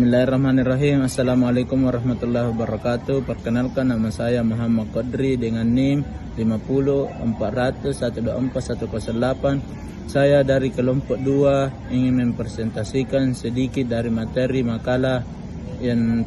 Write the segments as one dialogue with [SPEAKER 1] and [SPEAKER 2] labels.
[SPEAKER 1] Bismillahirrahmanirrahim. Assalamualaikum warahmatullahi wabarakatuh. Perkenalkan, nama saya Muhammad Qadri dengan NIM 504001241008. Saya dari kelompok 2 ingin mempresentasikan sedikit dari materi makalah yang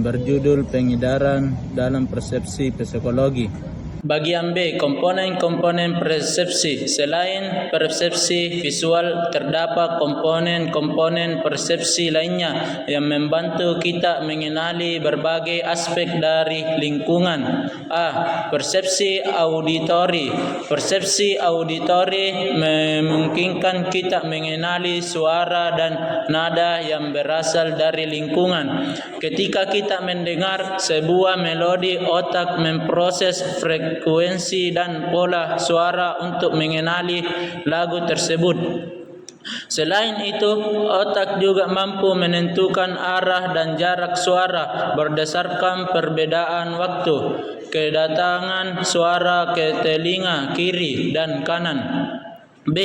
[SPEAKER 1] berjudul pengedaran dalam persepsi psikologi. Bagian B, komponen-komponen persepsi. Selain persepsi visual, terdapat komponen-komponen persepsi lainnya yang membantu kita mengenali berbagai aspek dari lingkungan. A. Persepsi auditori. Persepsi auditori memungkinkan kita mengenali suara dan nada yang berasal dari lingkungan. Ketika kita mendengar sebuah melodi, otak memproses frekuensi dan pola suara untuk mengenali lagu tersebut. Selain itu, otak juga mampu menentukan arah dan jarak suara berdasarkan perbedaan waktu kedatangan suara ke telinga kiri dan kanan. B.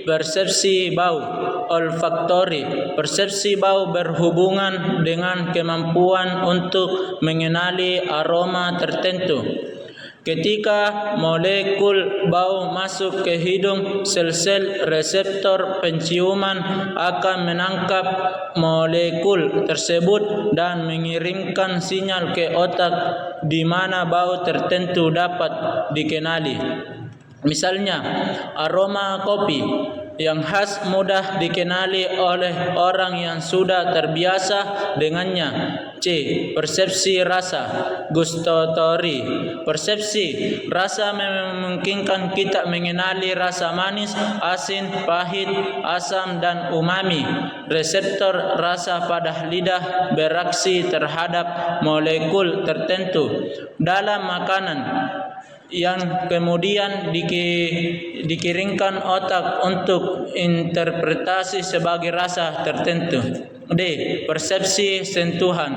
[SPEAKER 1] Persepsi bau olfaktori. Persepsi bau berhubungan dengan kemampuan untuk mengenali aroma tertentu. Ketika molekul bau masuk ke hidung, sel-sel reseptor penciuman akan menangkap molekul tersebut dan mengirimkan sinyal ke otak di mana bau tertentu dapat dikenali. Misalnya, aroma kopi yang khas mudah dikenali oleh orang yang sudah terbiasa dengannya. C. Persepsi rasa gustatori. Persepsi rasa memungkinkan kita mengenali rasa manis, asin, pahit, asam, dan umami. Reseptor rasa pada lidah bereaksi terhadap molekul tertentu dalam makanan yang kemudian dikirimkan otak untuk interpretasi sebagai rasa tertentu. D. Persepsi sentuhan.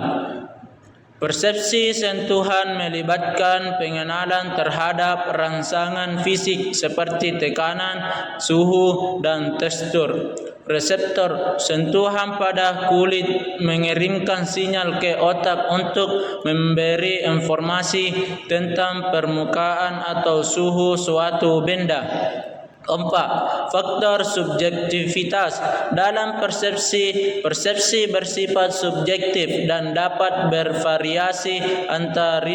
[SPEAKER 1] Persepsi sentuhan melibatkan pengenalan terhadap rangsangan fisik seperti tekanan, suhu, dan tekstur. Reseptor sentuhan pada kulit mengirimkan sinyal ke otak untuk memberi informasi tentang permukaan atau suhu suatu benda. 4. Faktor subjektivitas. Dalam persepsi bersifat subjektif dan dapat bervariasi antar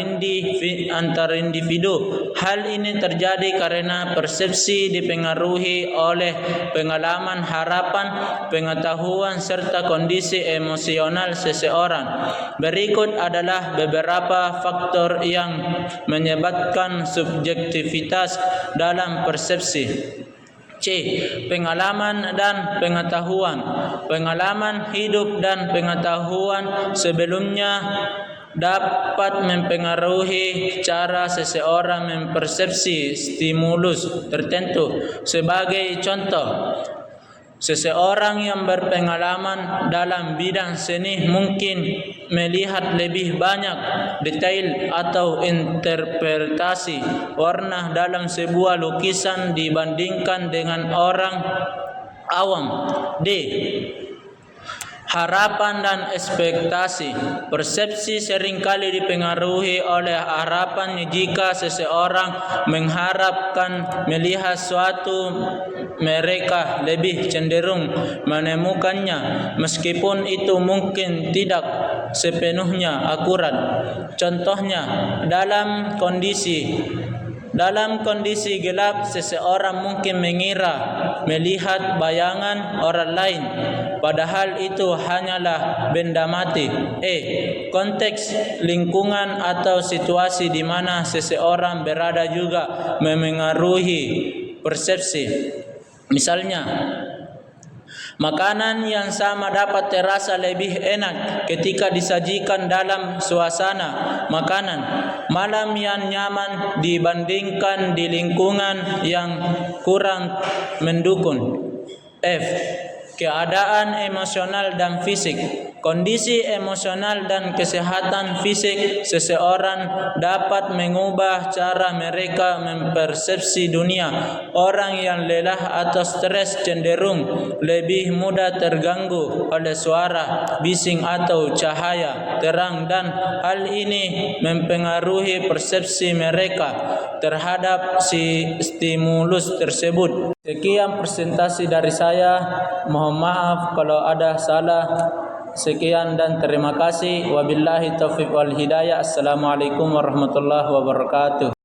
[SPEAKER 1] individu. Hal ini terjadi karena persepsi dipengaruhi oleh pengalaman, harapan, pengetahuan, serta kondisi emosional seseorang. Berikut adalah beberapa faktor yang menyebabkan subjektivitas dalam persepsi. C. Pengalaman dan pengetahuan. Pengalaman hidup dan pengetahuan sebelumnya dapat mempengaruhi cara seseorang mempersepsi stimulus tertentu. Sebagai contoh, seseorang yang berpengalaman dalam bidang seni mungkin melihat lebih banyak detail atau interpretasi warna dalam sebuah lukisan dibandingkan dengan orang awam. D. Harapan dan ekspektasi. Persepsi seringkali dipengaruhi oleh harapan. Jika seseorang mengharapkan melihat suatu, mereka lebih cenderung menemukannya, meskipun itu mungkin tidak sepenuhnya akurat. Contohnya, dalam kondisi gelap, seseorang mungkin mengira melihat bayangan orang lain, padahal itu hanyalah benda mati. Konteks lingkungan atau situasi di mana seseorang berada juga memengaruhi persepsi. Misalnya, makanan yang sama dapat terasa lebih enak ketika disajikan dalam suasana makanan malam yang nyaman dibandingkan di lingkungan yang kurang mendukung. F. keadaan emosional dan fisik. Kondisi emosional dan kesehatan fisik seseorang dapat mengubah cara mereka mempersepsi dunia. Orang yang lelah atau stres cenderung lebih mudah terganggu oleh suara, bising atau cahaya terang, dan hal ini mempengaruhi persepsi mereka terhadap si stimulus tersebut. Sekian presentasi dari saya. Mohon maaf kalau ada salah. Sekian dan terima kasih. Wabillahi taufiq wal hidayah. Assalamualaikum warahmatullahi wabarakatuh.